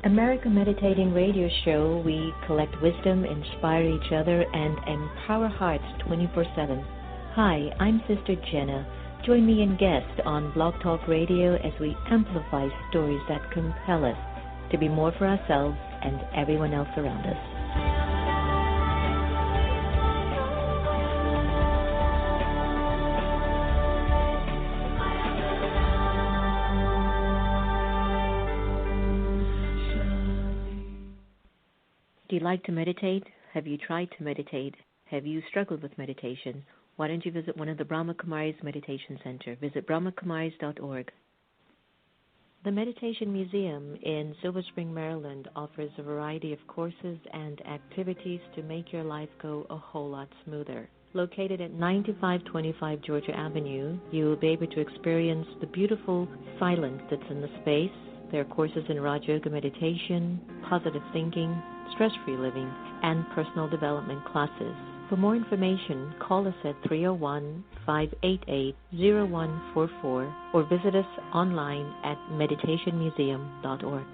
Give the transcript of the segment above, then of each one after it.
America Meditating Radio Show, we collect wisdom, inspire each other, and empower hearts 24/7. Hi, I'm Sister Jenna. Join me and guest on Blog Talk Radio as we amplify stories that compel us to be more for ourselves and everyone else around us. Do you like to meditate? Have you tried to meditate? Have you struggled with meditation? Why don't you visit one of the Brahma Kumaris Meditation Center? Visit brahmakumaris.org. The Meditation Museum in Silver Spring, Maryland offers a variety of courses and activities to make your life go a whole lot smoother. Located at 9525 Georgia Avenue, you will be able to experience the beautiful silence that's in the space. There are courses in Raja Yoga meditation, positive thinking, stress-free living, and personal development classes. For more information, call us at 301-588-0144 or visit us online at meditationmuseum.org.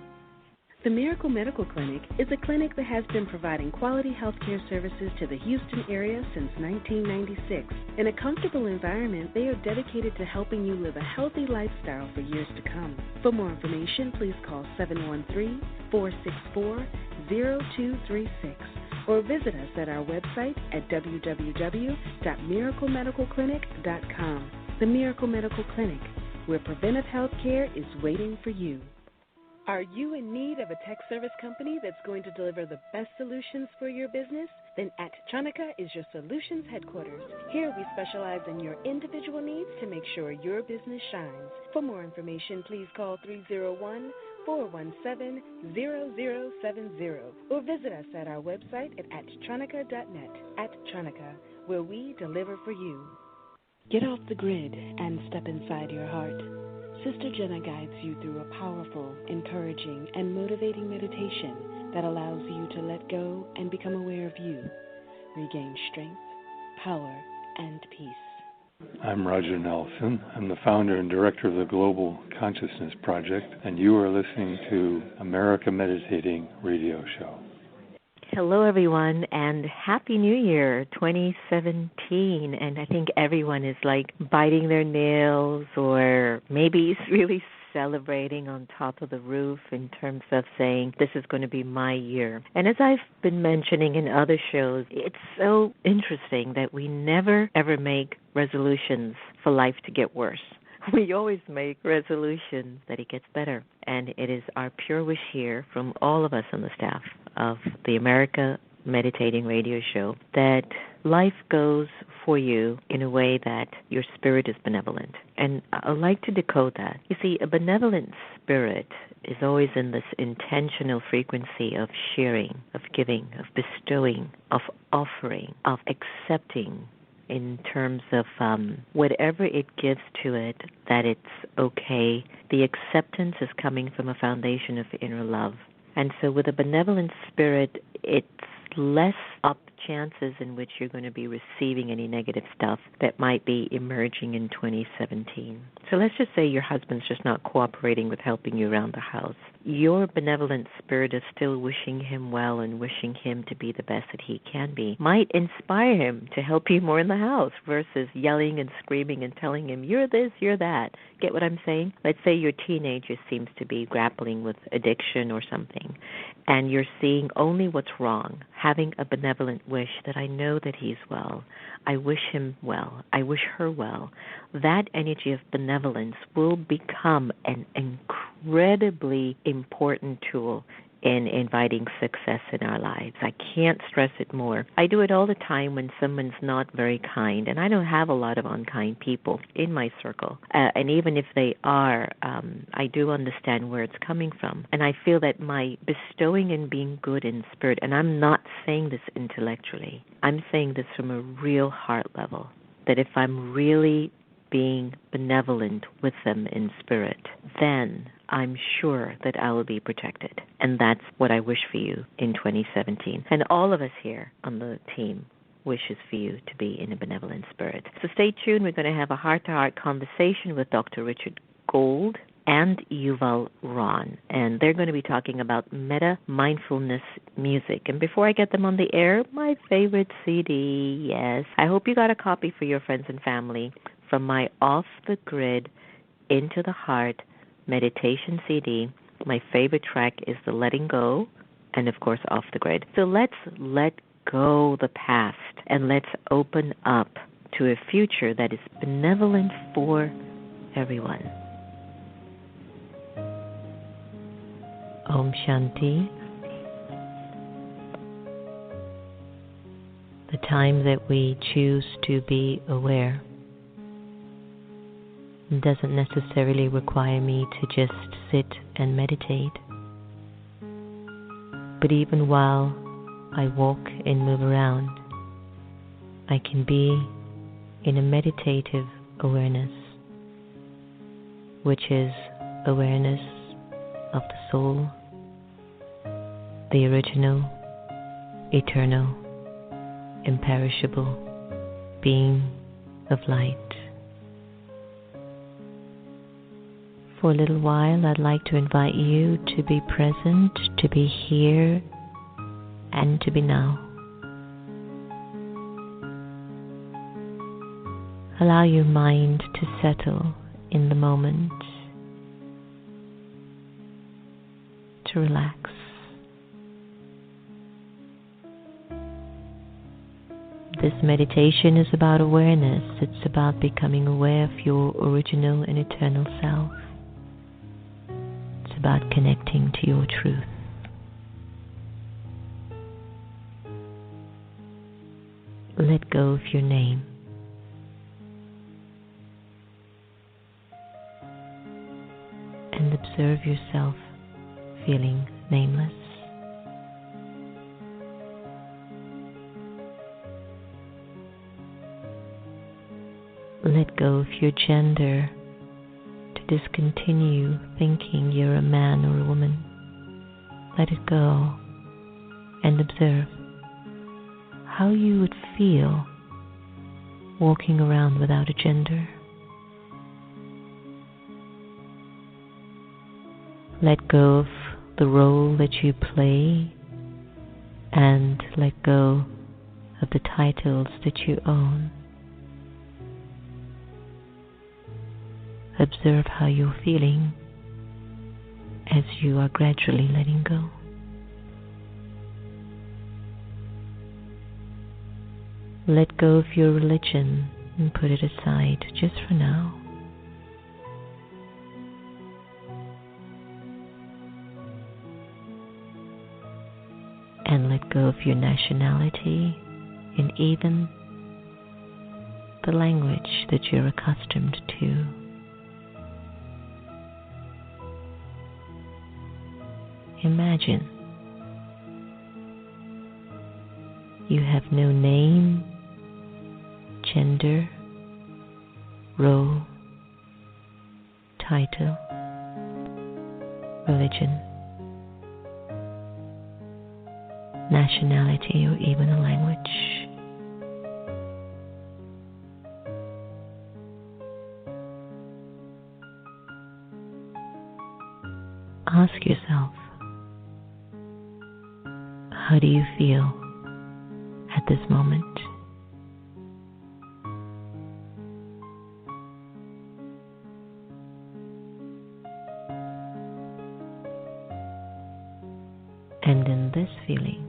The Miracle Medical Clinic is a clinic that has been providing quality healthcare services to the Houston area since 1996. In a comfortable environment, they are dedicated to helping you live a healthy lifestyle for years to come. For more information, please call 713-464-0236 or visit us at our website at www.miraclemedicalclinic.com. The Miracle Medical Clinic, where preventive health care is waiting for you. Are you in need of a tech service company that's going to deliver the best solutions for your business? Then At-Tronica is your solutions headquarters. Here we specialize in your individual needs to make sure your business shines. For more information, please call 301-417-0070 or visit us at our website at attronica.net. At-Tronica, where we deliver for you. Get off the grid and step inside your heart. Sister Jenna guides you through a powerful, encouraging, and motivating meditation that allows you to let go and become aware of you, regain strength, power, and peace. I'm Roger Nelson. I'm the founder and director of the Global Consciousness Project, and you are listening to America Meditating Radio Show. Hello, everyone, and Happy New Year, 2017. And I think everyone is like biting their nails or maybe really celebrating on top of the roof in terms of saying, this is going to be my year. And as I've been mentioning in other shows, it's so interesting that we never, ever make resolutions for life to get worse. We always make resolutions that it gets better. And it is our pure wish here from all of us on the staff of the America Meditating Radio Show that life goes for you in a way that your spirit is benevolent. And I like to decode that. You see, a benevolent spirit is always in this intentional frequency of sharing, of giving, of bestowing, of offering, of accepting, in terms of whatever it gives to it, that it's okay. The acceptance is coming from a foundation of inner love. And so with a benevolent spirit, it's less up chances in which you're going to be receiving any negative stuff that might be emerging in 2017. So let's just say your husband's just not cooperating with helping you around the house. Your benevolent spirit is still wishing him well and wishing him to be the best that he can be. Might inspire him to help you more in the house versus yelling and screaming and telling him, you're this, you're that. Get what I'm saying? Let's say your teenager seems to be grappling with addiction or something, and you're seeing only what's wrong, having a benevolent wish that I know that he's well. I wish him well. I wish her well. That energy of benevolence will become an incredibly important tool in inviting success in our lives. I can't stress it more. I do it all the time when someone's not very kind, and I don't have a lot of unkind people in my circle. And even if they are, I do understand where it's coming from. And I feel that my bestowing and being good in spirit, and I'm not saying this intellectually, I'm saying this from a real heart level, that if I'm really being benevolent with them in spirit, then I'm sure that I will be protected. And that's what I wish for you in 2017. And all of us here on the team wishes for you to be in a benevolent spirit. So stay tuned. We're going to have a heart-to-heart conversation with Dr. Richard Gold and Yuval Ron. And and they're going to be talking about metta-mindfulness-music. And before I get them on the air, my favorite CD, yes. I hope you got a copy for your friends and family from my Off the Grid, Into the Heart meditation CD. My favorite track is the Letting Go, and of course Off the Grid. So let's let go the past, and let's open up to a future that is benevolent for everyone. Om Shanti. The time that we choose to be aware doesn't necessarily require me to just sit and meditate. But even while I walk and move around, I can be in a meditative awareness, which is awareness of the soul, the original, eternal, imperishable being of light. For a little while, I'd like to invite you to be present, to be here, and to be now. Allow your mind to settle in the moment, to relax. This meditation is about awareness. It's about becoming aware of your original and eternal self. It's about connecting to your truth. Let go of your name. And observe yourself feeling nameless. Let go of your gender, to discontinue thinking you're a man or a woman. Let it go and observe how you would feel walking around without a gender. Let go of the role that you play and let go of the titles that you own. Observe how you're feeling as you are gradually letting go. Let go of your religion and put it aside just for now. And let go of your nationality and even the language that you're accustomed to. Imagine you have no name, gender, role, title, religion, nationality, or even a language. Ask yourself, how do you feel at this moment? And in this feeling,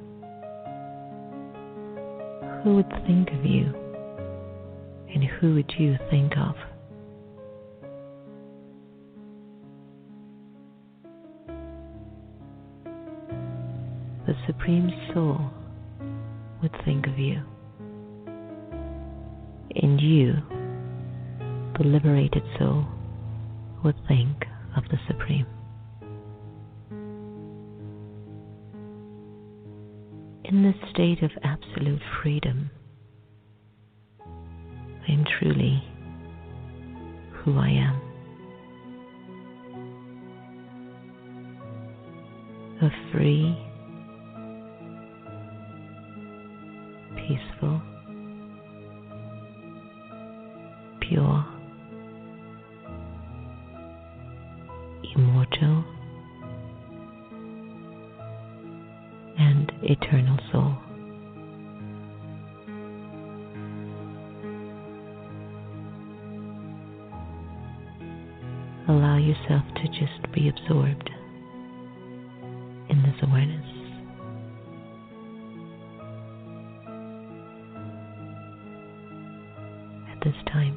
who would think of you and who would you think of? The Supreme Soul would think of you, and you, the liberated soul, would think of the Supreme. In this state of absolute freedom, I am truly who I am. A free, peaceful, pure, immortal, eternal soul. Allow yourself to just be absorbed in this awareness. At this time.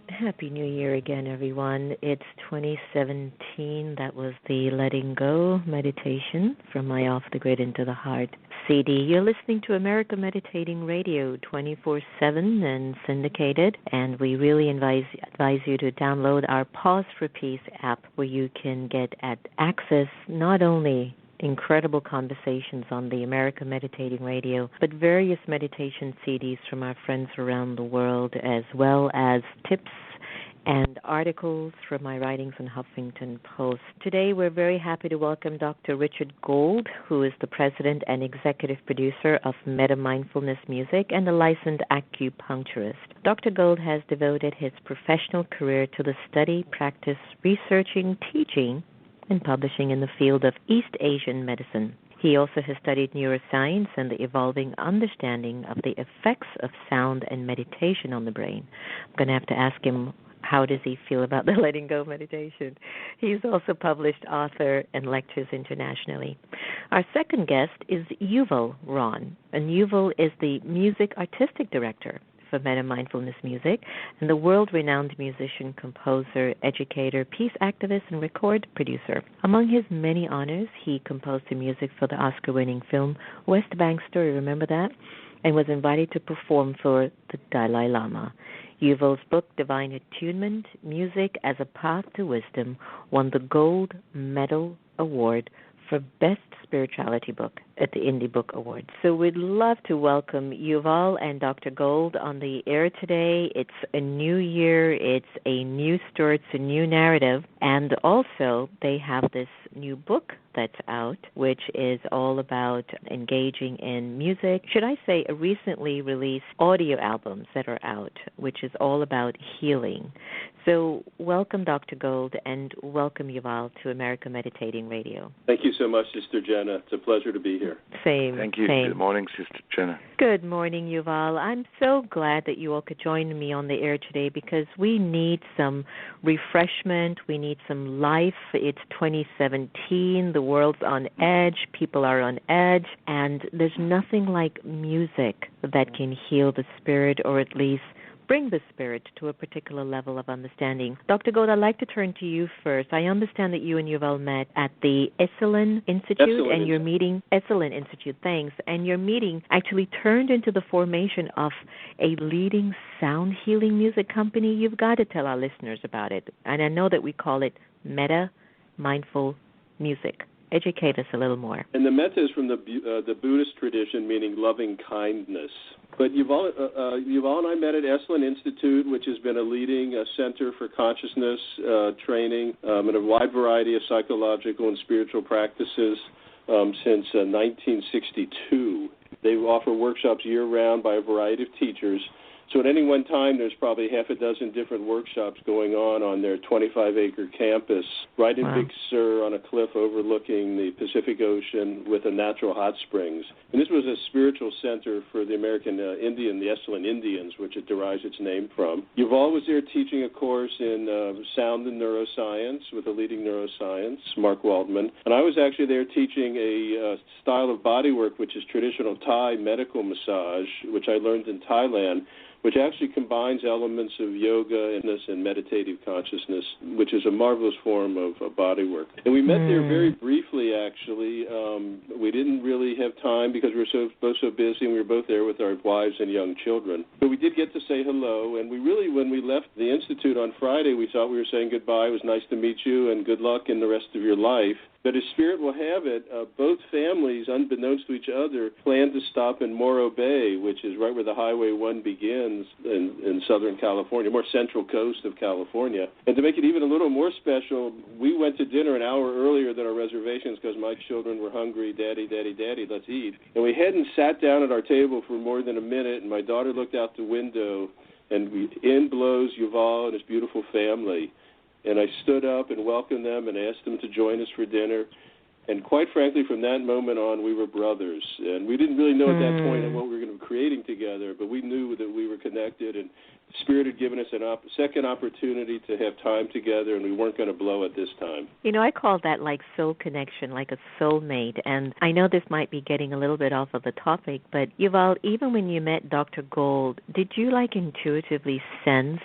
Happy New Year again, everyone. It's 2017. That was the Letting Go meditation from my Off the Grid Into the Heart CD. You're listening to America Meditating Radio 24/7 and syndicated, and we really advise you to download our Pause for Peace app, where you can get access not only incredible conversations on the America Meditating Radio, but various meditation CDs from our friends around the world, as well as tips and articles from my writings on Huffington Post. Today, we're very happy to welcome Dr. Richard Gold, who is the president and executive producer of Metta-mindfulness-music and a licensed acupuncturist. Dr. Gold has devoted his professional career to the study, practice, researching, teaching, and publishing in the field of East Asian medicine. He also has studied neuroscience and the evolving understanding of the effects of sound and meditation on the brain. I'm going to have to ask him, how does he feel about the Letting Go meditation? He's also published, author, and lectures internationally. Our second guest is Yuval Ron, and Yuval is the music artistic director for Metta-mindfulness-music and the world-renowned musician, composer, educator, peace activist, and record producer. Among his many honors, he composed the music for the Oscar-winning film West Bank Story, remember that? And was invited to perform for the Dalai Lama. Yuval's book, Divine Attunement, Music as a Path to Wisdom, won the Gold Medal Award for Best Spirituality Book at the Indie Book Awards. So we'd love to welcome Yuval and Dr. Gold on the air today. It's a new year, it's a new story, it's a new narrative, and also they have this new book that's out, which is all about engaging in music. Should I say a recently released audio albums that are out, which is all about healing. So welcome, Dr. Gold, and welcome, Yuval, to America Meditating Radio. Thank you so much, Sister Jenna. It's a pleasure to be here. Same. Thank you. Same. Good morning, Sister Jenna. Good morning, Yuval. I'm so glad that you all could join me on the air today because we need some refreshment. We need some life. It's 2017. The world's on edge. People are on edge. And there's nothing like music that can heal the spirit, or at least bring the spirit to a particular level of understanding. Dr. Gold, I'd like to turn to you first. I understand that you and Yuval met at the Esalen Institute, and your meeting, Esalen Institute, thanks, and your meeting actually turned into the formation of a leading sound healing music company. You've got to tell our listeners about it. And I know that we call it Metta-mindful music. Educate us a little more. And the metta is from the Buddhist tradition, meaning loving kindness. But Yuval and I met at Esalen Institute, which has been a leading center for consciousness training and a wide variety of psychological and spiritual practices since 1962. They offer workshops year-round by a variety of teachers. So at any one time, there's probably half a dozen different workshops going on their 25-acre campus, right in Big Sur on a cliff overlooking the Pacific Ocean with a natural hot springs. And this was a spiritual center for the American Indian, the Esalen Indians, which it derives its name from. Yuval was there teaching a course in sound and neuroscience with a leading neuroscience, Mark Waldman. And I was actually there teaching a style of bodywork, which is traditional Thai medical massage, which I learned in Thailand, which actually combines elements of yoga and meditative consciousness, which is a marvelous form of bodywork. And we met there very briefly, actually. We didn't really have time because we were both so busy, and we were both there with our wives and young children. But we did get to say hello, and we really, when we left the Institute on Friday, we thought we were saying goodbye. It was nice to meet you, and good luck in the rest of your life. But as Spirit will have it, both families, unbeknownst to each other, planned to stop in Morro Bay, which is right where the Highway 1 begins, friends in Southern California, more central coast of California. And to make it even a little more special, we went to dinner an hour earlier than our reservations because my children were hungry. Daddy, Daddy, Daddy, let's eat. And we hadn't sat down at our table for more than a minute, and my daughter looked out the window, and in blows Yuval and his beautiful family. And I stood up and welcomed them and asked them to join us for dinner. And quite frankly, from that moment on, we were brothers. And we didn't really know at that point what we were going to be creating together, but we knew that we were connected, and Spirit had given us a second opportunity to have time together, and we weren't going to blow it this time. You know, I call that like soul connection, like a soulmate. And I know this might be getting a little bit off of the topic, but Yuval, even when you met Dr. Gold, did you like intuitively sense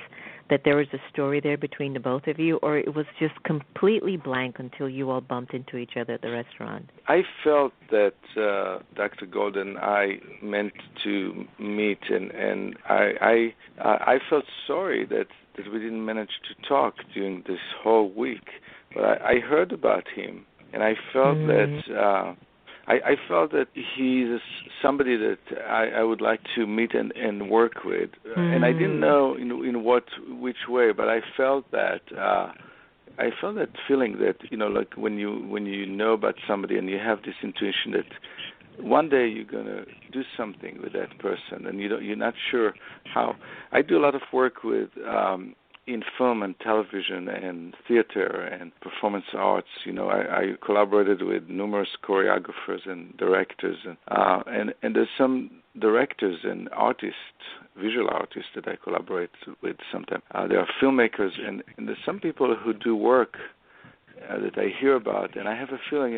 that there was a story there between the both of you, or it was just completely blank until you all bumped into each other at the restaurant? I felt that Dr. Gold and I meant to meet, and I felt sorry that we didn't manage to talk during this whole week. But I heard about him, and I felt that I felt that he's somebody that I would like to meet and work with, and I didn't know in which way, but I felt that feeling that like when you know about somebody and you have this intuition that one day you're gonna do something with that person, and you're not sure how. I do a lot of work with in film and television and theater and performance arts. I collaborated with numerous choreographers and directors, and there's some directors and artists, visual artists that I collaborate with sometimes. There are filmmakers, and there's some people who do work that I hear about, and I have a feeling,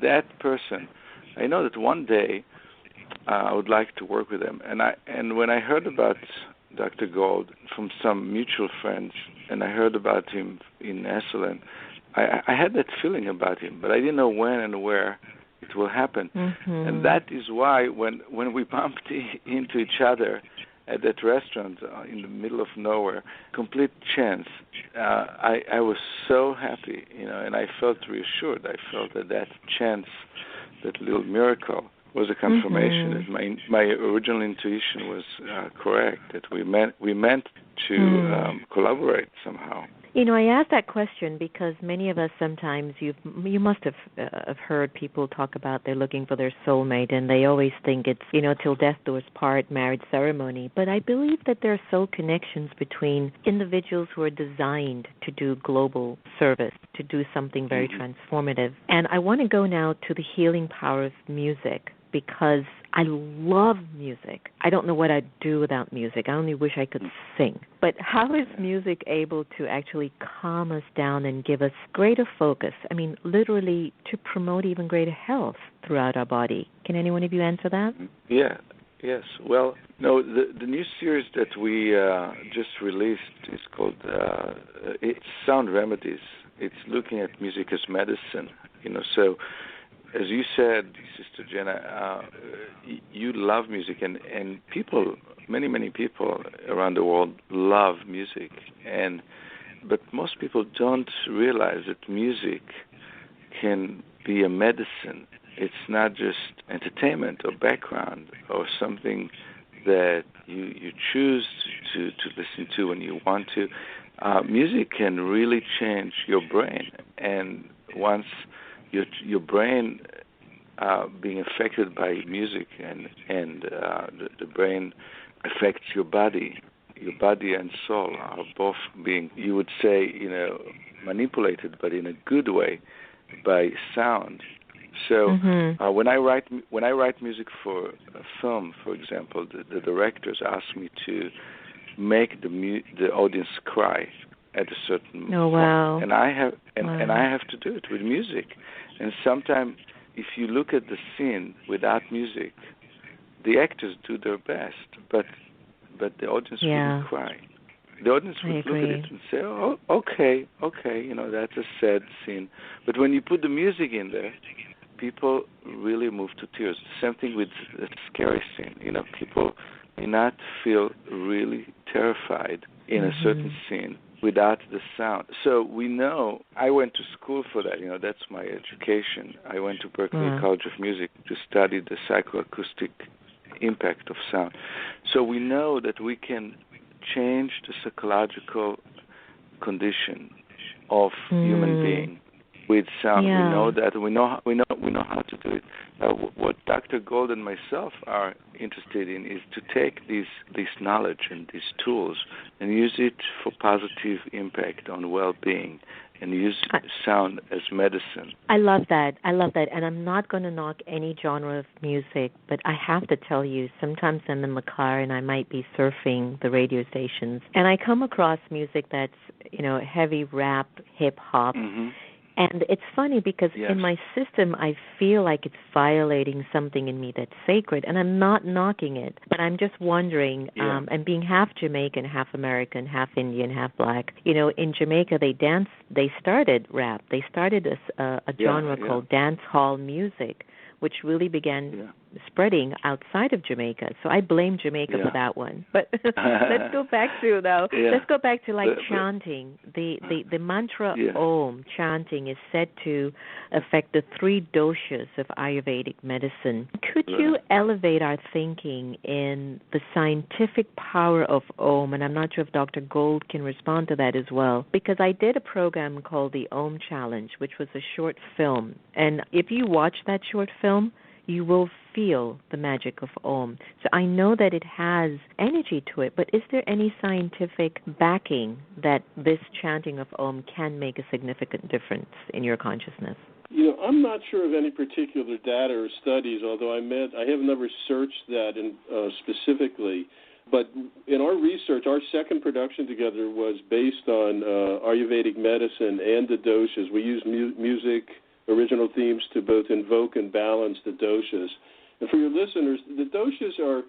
that person, I know that one day I would like to work with them. And when I heard about Dr. Gold from some mutual friends, and I heard about him in Esalen, I had that feeling about him, but I didn't know when and where it will happen. And that is why when we bumped into each other at that restaurant in the middle of nowhere, complete chance, I was so happy, and I felt reassured. I felt that chance, that little miracle, was a confirmation that my original intuition was correct, that we meant to collaborate somehow. I asked that question because many of us sometimes, you must have heard people talk about they're looking for their soulmate, and they always think it's, till death do us part, marriage ceremony. But I believe that there are soul connections between individuals who are designed to do global service, to do something very transformative. And I want to go now to the healing power of music, because I love music. I don't know what I'd do without music. I only wish I could sing. But how is music able to actually calm us down and give us greater focus? I mean, literally to promote even greater health throughout our body. Can any one of you answer that? Yeah. Yes. Well, no, the new series that we just released is called it's Sound Remedies. It's looking at music as medicine, so as you said, Sister Jenna, you love music, and people, many people around the world love music, but most people don't realize that music can be a medicine. It's not just entertainment or background or something that you choose to listen to when you want to. Music can really change your brain, and once your brain being affected by music, and the brain affects your body and soul are both being, you would say, manipulated, but in a good way, by sound. So when I write music for a film, for example, the directors ask me to make the audience cry at a certain point, and I have to do it with music. And sometimes, if you look at the scene without music, the actors do their best, but the audience wouldn't cry. The audience would look at it and say, "Oh, okay, that's a sad scene." But when you put the music in there, people really move to tears. The same thing with the scary scene. People may not feel really terrified in a certain scene without the sound. So we know, I went to school for that, that's my education. I went to Berklee College of Music to study the psychoacoustic impact of sound. So we know that we can change the psychological condition of human being with sound. Yeah. We know that. We know how to do it. What Dr. Gold and myself are interested in is to take this knowledge and these tools and use it for positive impact on well-being, and use sound as medicine. I love that. And I'm not going to knock any genre of music, but I have to tell you, sometimes I'm in the car and I might be surfing the radio stations, and I come across music that's, heavy rap, hip-hop. Mm-hmm. And it's funny because in my system, I feel like it's violating something in me that's sacred, and I'm not knocking it, but I'm just wondering, and being half Jamaican, half American, half Indian, half black, in Jamaica they started rap. They started a genre called dance hall music, which really began spreading outside of Jamaica. So I blame Jamaica for that one. But let's go back to chanting. The mantra Om chanting is said to affect the 3 doshas of Ayurvedic medicine. Could you elevate our thinking in the scientific power of Om? And I'm not sure if Dr. Gold can respond to that as well, because I did a program called the Om Challenge, which was a short film. And if you watch that short film, you will feel the magic of Om. So I know that it has energy to it, but is there any scientific backing that this chanting of Om can make a significant difference in your consciousness? I'm not sure of any particular data or studies, although I have never searched that specifically. But in our research, our second production together was based on Ayurvedic medicine and the doshas. We used music, original themes to both invoke and balance the doshas. And for your listeners, the doshas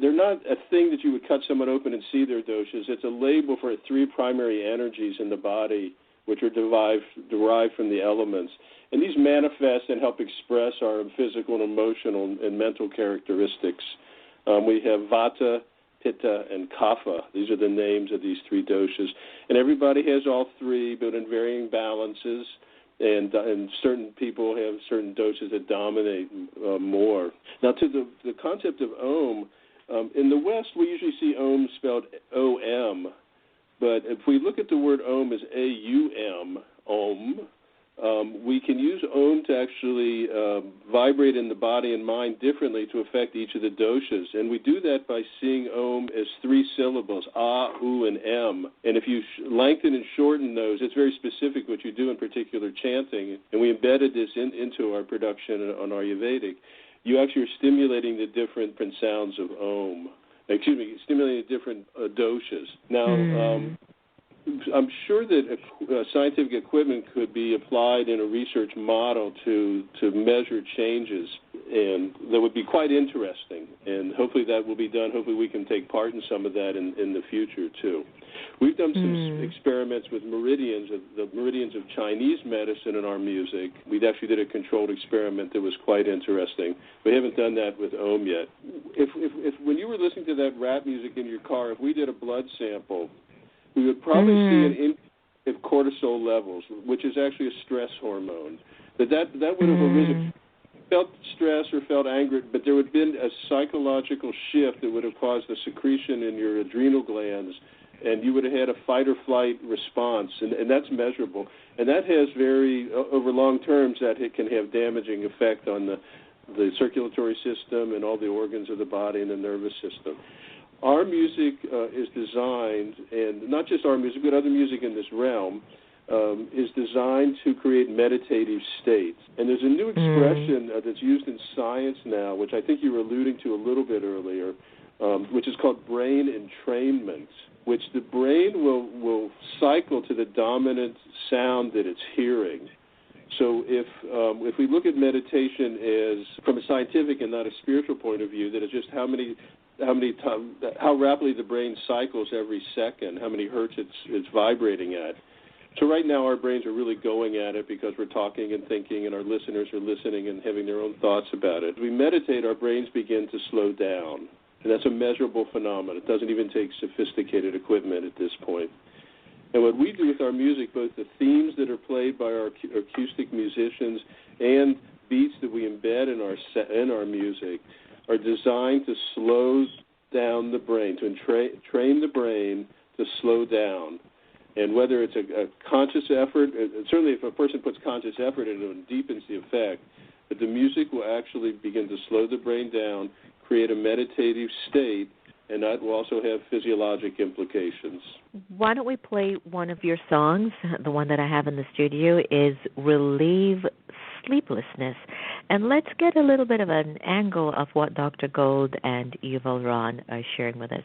they're not a thing that you would cut someone open and see their doshas. It's a label for 3 primary energies in the body, which are derived from the elements. And these manifest and help express our physical and emotional and mental characteristics. We have Vata, Pitta, and Kapha. These are the names of these 3 doshas. And everybody has all 3, but in varying balances. And certain people have certain doshas that dominate more. Now, to the concept of Om, in the West, we usually see Om spelled O-M. But if we look at the word Om as A-U-M, Om, we can use Om to actually vibrate in the body and mind differently to affect each of the doshas. And we do that by seeing Om as 3 syllables, A, U, and M. And if you lengthen and shorten those, it's very specific what you do in particular chanting. And we embedded this into our production on Ayurvedic. You actually are stimulating the different sounds of Om. Stimulating the different doshas. Now, I'm sure that scientific equipment could be applied in a research model to measure changes, and that would be quite interesting. And hopefully that will be done. Hopefully we can take part in some of that in the future, too. We've done some experiments with the meridians of Chinese medicine in our music. We actually did a controlled experiment that was quite interesting. We haven't done that with Om yet. If when you were listening to that rap music in your car, if we did a blood sample, we would probably see an increase of cortisol levels, which is actually a stress hormone. That would have arisen, felt stress or felt angry, but there would have been a psychological shift that would have caused a secretion in your adrenal glands, and you would have had a fight or flight response, and that's measurable. And that has over long terms, that it can have damaging effect on the circulatory system and all the organs of the body and the nervous system. Our music is designed, and not just our music, but other music in this realm, is designed to create meditative states. And there's a new expression that's used in science now, which I think you were alluding to a little bit earlier, which is called brain entrainment, which the brain will cycle to the dominant sound that it's hearing. So if we look at meditation as from a scientific and not a spiritual point of view, that is just how rapidly the brain cycles every second, how many hertz it's vibrating at. So right now our brains are really going at it because we're talking and thinking, and our listeners are listening and having their own thoughts about it. As we meditate, our brains begin to slow down, and that's a measurable phenomenon. It doesn't even take sophisticated equipment at this point. And what we do with our music, both the themes that are played by our acoustic musicians and beats that we embed in our music, are designed to slow down the brain, to train the brain to slow down. And whether it's a conscious effort, certainly if a person puts conscious effort into it, it deepens the effect, but the music will actually begin to slow the brain down, create a meditative state, and that will also have physiologic implications. Why don't we play one of your songs? The one that I have in the studio is Relieve Sleeplessness. And let's get a little bit of an angle of what Dr. Gold and Yuval Ron are sharing with us.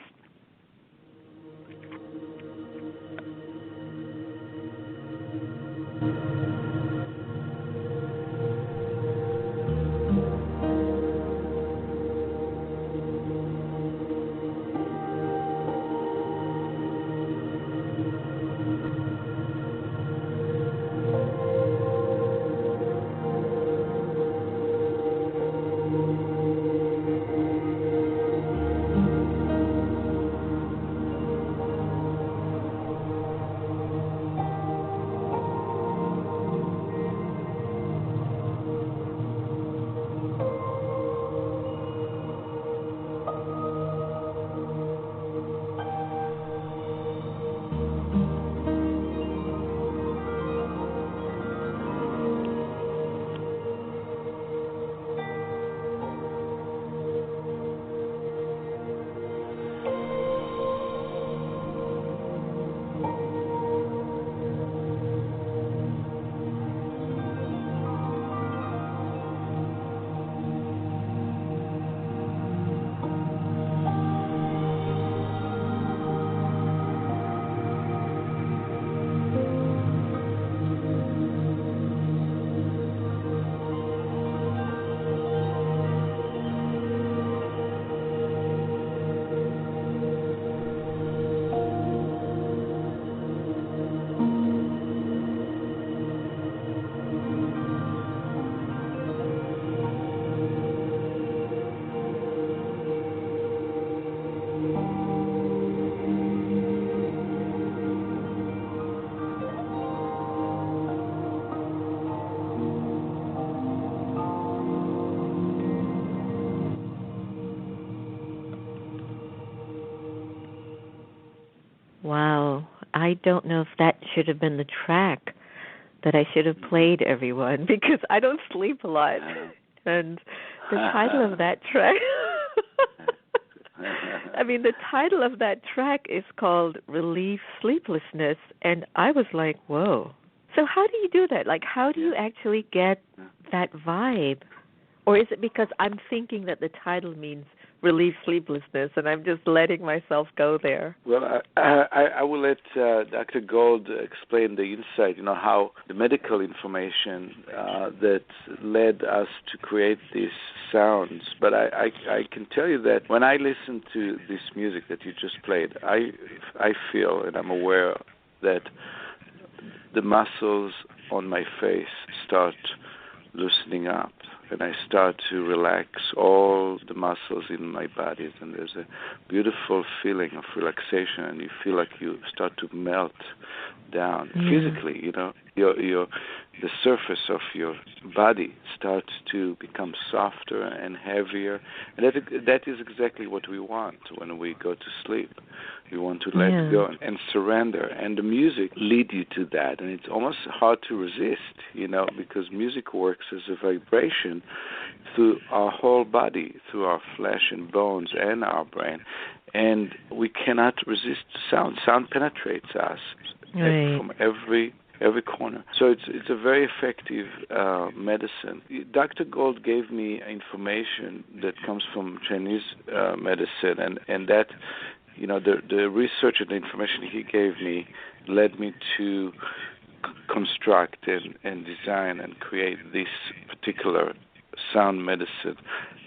Wow, I don't know if that should have been the track that I should have played, everyone, because I don't sleep a lot. And the title of that track, I mean, the title of that track is called Relieve Sleeplessness, and I was like, whoa. So how do you do that? Like, how do you actually get that vibe? Or is it because I'm thinking that the title means relieve sleeplessness, and I'm just letting myself go there? Well, I will let Dr. Gold explain the insight, how the medical information that led us to create these sounds. But I can tell you that when I listen to this music that you just played, I feel and I'm aware that the muscles on my face start loosening up, and I start to relax all the muscles in my body, and there's a beautiful feeling of relaxation, and you feel like you start to melt down physically. The surface of your body starts to become softer and heavier, and that is exactly what we want when we go to sleep. We want to let go and surrender, and the music leads you to that, and it's almost hard to resist, because music works as a vibration through our whole body, through our flesh and bones and our brain, and we cannot resist sound. Sound penetrates us from every corner. So it's a very effective medicine. Dr. Gold gave me information that comes from Chinese medicine, and that, the research and the information he gave me led me to construct and design and create this particular sound medicine.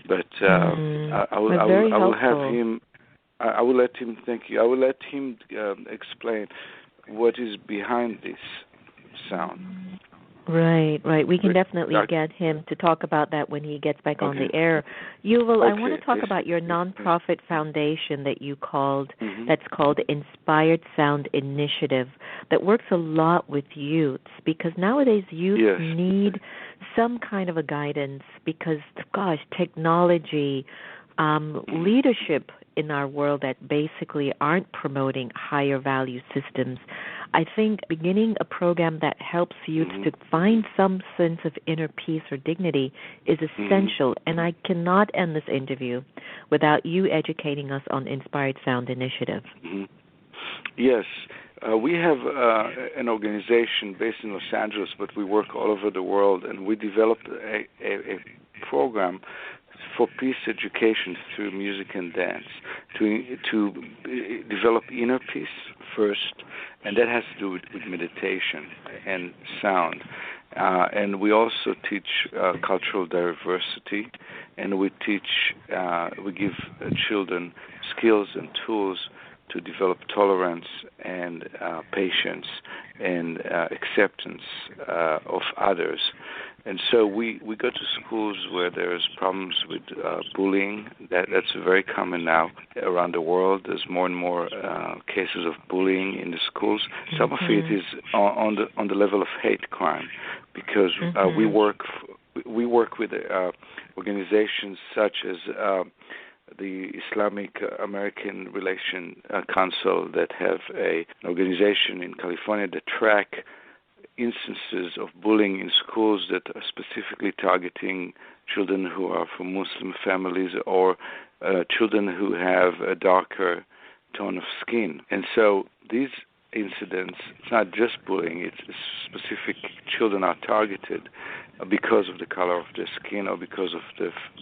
But I will have him. I will let him. Thank you. I will let him explain what is behind this sound. Right. We can definitely get him to talk about that when he gets back on the air. Yuval, I want to talk about your nonprofit foundation that you called, that's called Inspired Sound Initiative, that works a lot with youths, because nowadays youth need some kind of a guidance because, gosh, technology, leadership in our world that basically aren't promoting higher value systems. I think beginning a program that helps youth to find some sense of inner peace or dignity is essential, and I cannot end this interview without you educating us on Inspired Sound Initiative. Yes. We have an organization based in Los Angeles, but we work all over the world, and we developed a program for peace education through music and dance to develop inner peace first, and that has to do with meditation and sound. And we also teach cultural diversity, and we give children skills and tools to develop tolerance and patience and acceptance of others. And so we go to schools where there's problems with bullying. That's very common now around the world. There's more and more cases of bullying in the schools. Some of it is on the level of hate crime, because we work with organizations such as the Islamic American Relation Council, that have an organization in California that track instances of bullying in schools that are specifically targeting children who are from Muslim families or children who have a darker tone of skin. And so these incidents, it's not just bullying, it's specific children are targeted because of the color of their skin or because of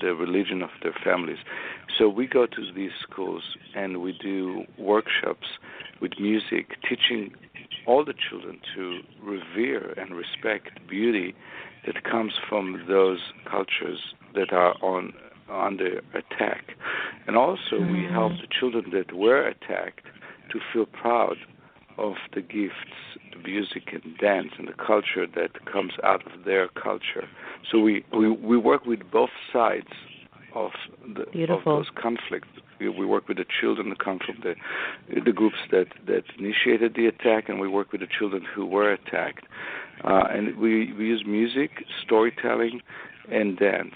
the religion of their families. So we go to these schools and we do workshops with music, teaching all the children to revere and respect beauty that comes from those cultures that are under attack. And also we help the children that were attacked to feel proud of the gifts, the music and dance and the culture that comes out of their culture. So we work with both sides of those conflicts. We work with the children that come from the groups that initiated the attack, and we work with the children who were attacked. And we use music, storytelling, and dance.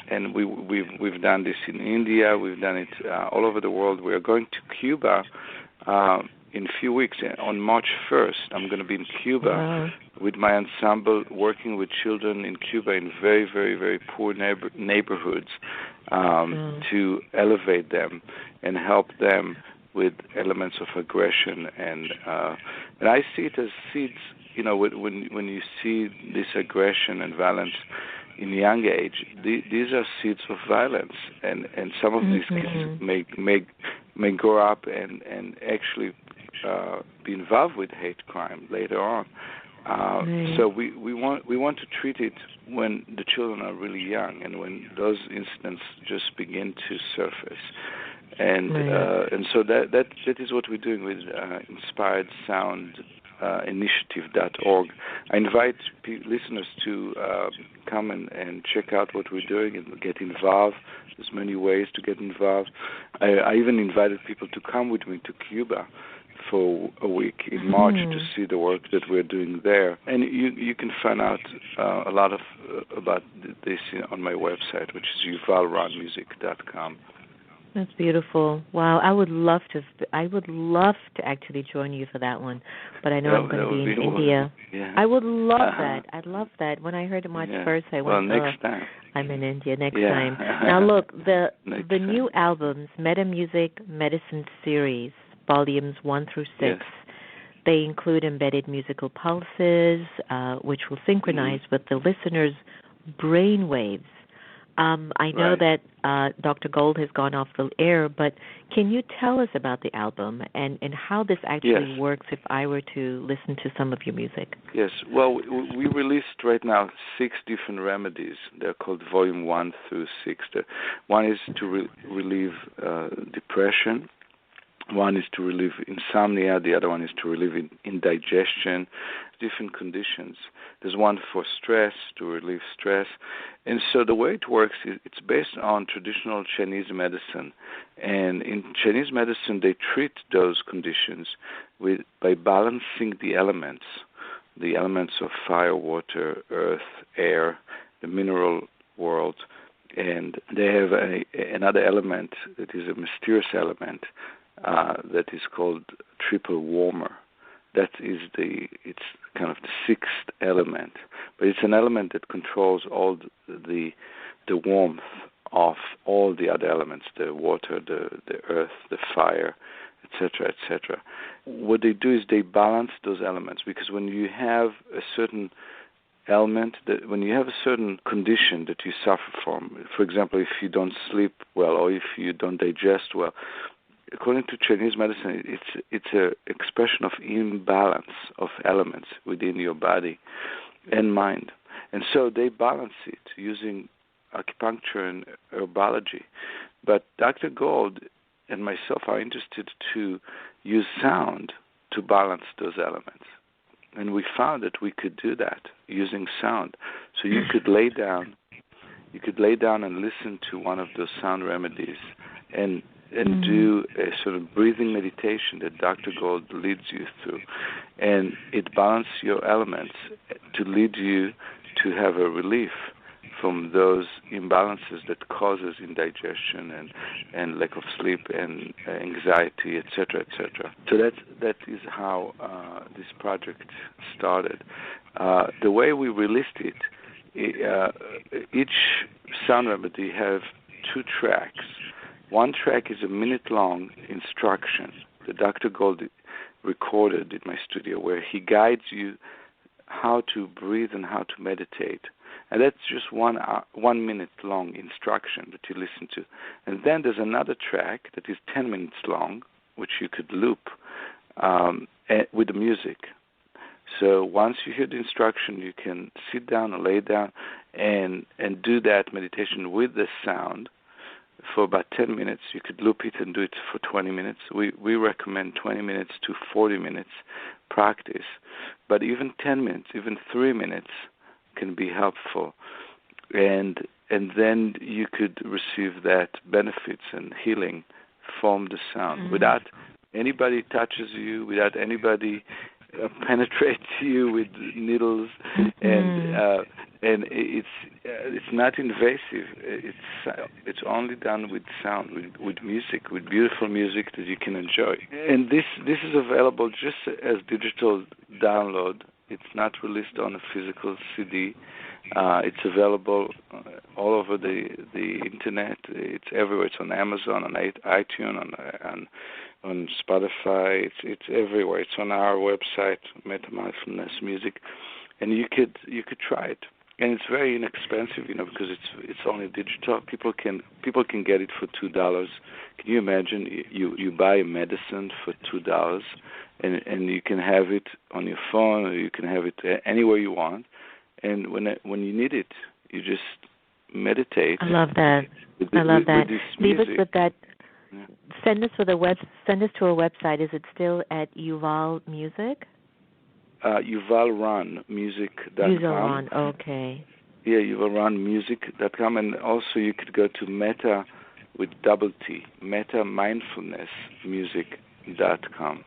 And we've done this in India. We've done it all over the world. We are going to Cuba in a few weeks. On March 1st, I'm going to be in Cuba with my ensemble, working with children in Cuba in very, very, very poor neighborhoods to elevate them and help them with elements of aggression. And I see it as seeds. You know, when you see this aggression and violence in young age, these are seeds of violence, and some of these kids may grow up and actually be involved with hate crime later on. So we want to treat it when the children are really young and when those incidents just begin to surface. And so that is what we're doing with Inspired Sound Initiative.org. I invite listeners to come and check out what we're doing and get involved. There's many ways to get involved. I even invited people to come with me to Cuba for a week in March to see the work that we're doing there. And you can find out a lot about this on my website, which is yuvalronmusic.com. That's beautiful. Wow, I would love to actually join you for that one, but I know I'm going to be in India. Yeah. I would love that. I'd love that. When I heard it March 1st, I went, next time. I'm in India next time. Now look, the new albums, Meta-Music Medicine Series, Volumes 1 through 6, they include embedded musical pulses, which will synchronize with the listener's brain waves. I know that Dr. Gold has gone off the air, but can you tell us about the album and how this actually works if I were to listen to some of your music? Yes. Well, we released right now 6 different remedies. They're called Volume 1 through 6. One is to relieve depression. One is to relieve insomnia. The other one is to relieve indigestion, different conditions. There's one for stress, to relieve stress. And so the way it works is it's based on traditional Chinese medicine. And in Chinese medicine, they treat those conditions by balancing the elements of fire, water, earth, air, the mineral world. And they have another element that is a mysterious element that is called triple warmer. It's kind of the sixth element, but it's an element that controls all the warmth of all the other elements, the water, the earth, the fire, etc., etc. What they do is they balance those elements, because when you have a certain element, when you have a certain condition that you suffer from, for example, if you don't sleep well or if you don't digest well, according to Chinese medicine, it's an expression of imbalance of elements within your body and mind. And so they balance it using acupuncture and herbology. But Dr. Gold and myself are interested to use sound to balance those elements. And we found that we could do that using sound. So you could lay down and listen to one of those sound remedies and do a sort of breathing meditation that Dr. Gold leads you through. And it balances your elements to lead you to have a relief from those imbalances that causes indigestion and lack of sleep and anxiety, etc., etc. So that is how this project started. The way we released it, each sound remedy have 2 tracks. One track is a minute-long instruction that Dr. Gold recorded in my studio, where he guides you how to breathe and how to meditate. And that's just 1 minute-long instruction that you listen to. And then there's another track that is 10 minutes long, which you could loop with the music. So once you hear the instruction, you can sit down or lay down and do that meditation with the sound. For about 10 minutes, you could loop it and do it for 20 minutes. We recommend 20 minutes to 40 minutes practice. But even 10 minutes, even 3 minutes can be helpful. And then you could receive that benefits and healing from the sound without anybody touches you, without anybody penetrates you with needles, and it's not invasive. It's only done with sound, with music, with beautiful music that you can enjoy. And this is available just as digital download. It's not released on a physical CD. It's available all over the internet. It's everywhere. It's on Amazon, on iTunes, on Spotify. It's everywhere. It's on our website, metta-mindfulness-music, and you could try it. And it's very inexpensive, because it's only digital. People can get it for $2. Can you imagine? You buy a medicine for $2, and you can have it on your phone, or you can have it anywhere you want. And when you need it, you just meditate. I love that. Leave us with that. Yeah. Send us to our website. Is it still at Yuval Music? Yuval Ron music.com. Yuval Ron, okay. Yeah, yuvalronmusic.com, and also you could go to Metta with double T, metta-mindfulness-music.com.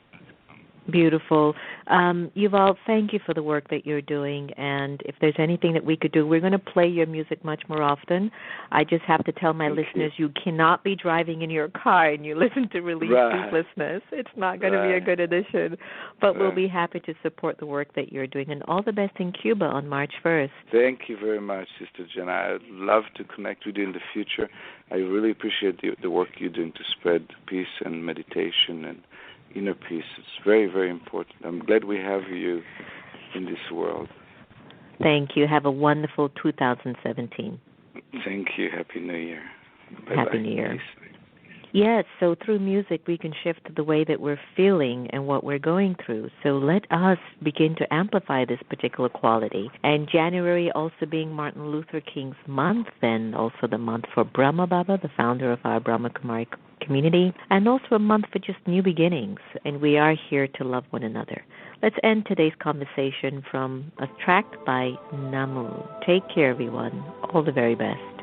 Beautiful. Yuval, thank you for the work that you're doing, and if there's anything that we could do, we're going to play your music much more often. I just have to tell my listeners you cannot be driving in your car and you listen to Release Sleeplessness. It's not going to be a good addition, but we'll be happy to support the work that you're doing, and all the best in Cuba on March 1st. Thank you very much, Sister Jenna. I'd love to connect with you in the future. I really appreciate the work you're doing to spread peace and meditation and inner peace. It's very, very important. I'm glad we have you in this world. Thank you. Have a wonderful 2017. Thank you. Happy New Year. Bye-bye. Happy New Year. Yes, so through music we can shift the way that we're feeling and what we're going through. So let us begin to amplify this particular quality. And January also being Martin Luther King's month, and also the month for Brahma Baba, the founder of our Brahma Kumari community, and also a month for just new beginnings. And we are here to love one another. Let's end today's conversation from a track by Namu. Take care, everyone. All the very best.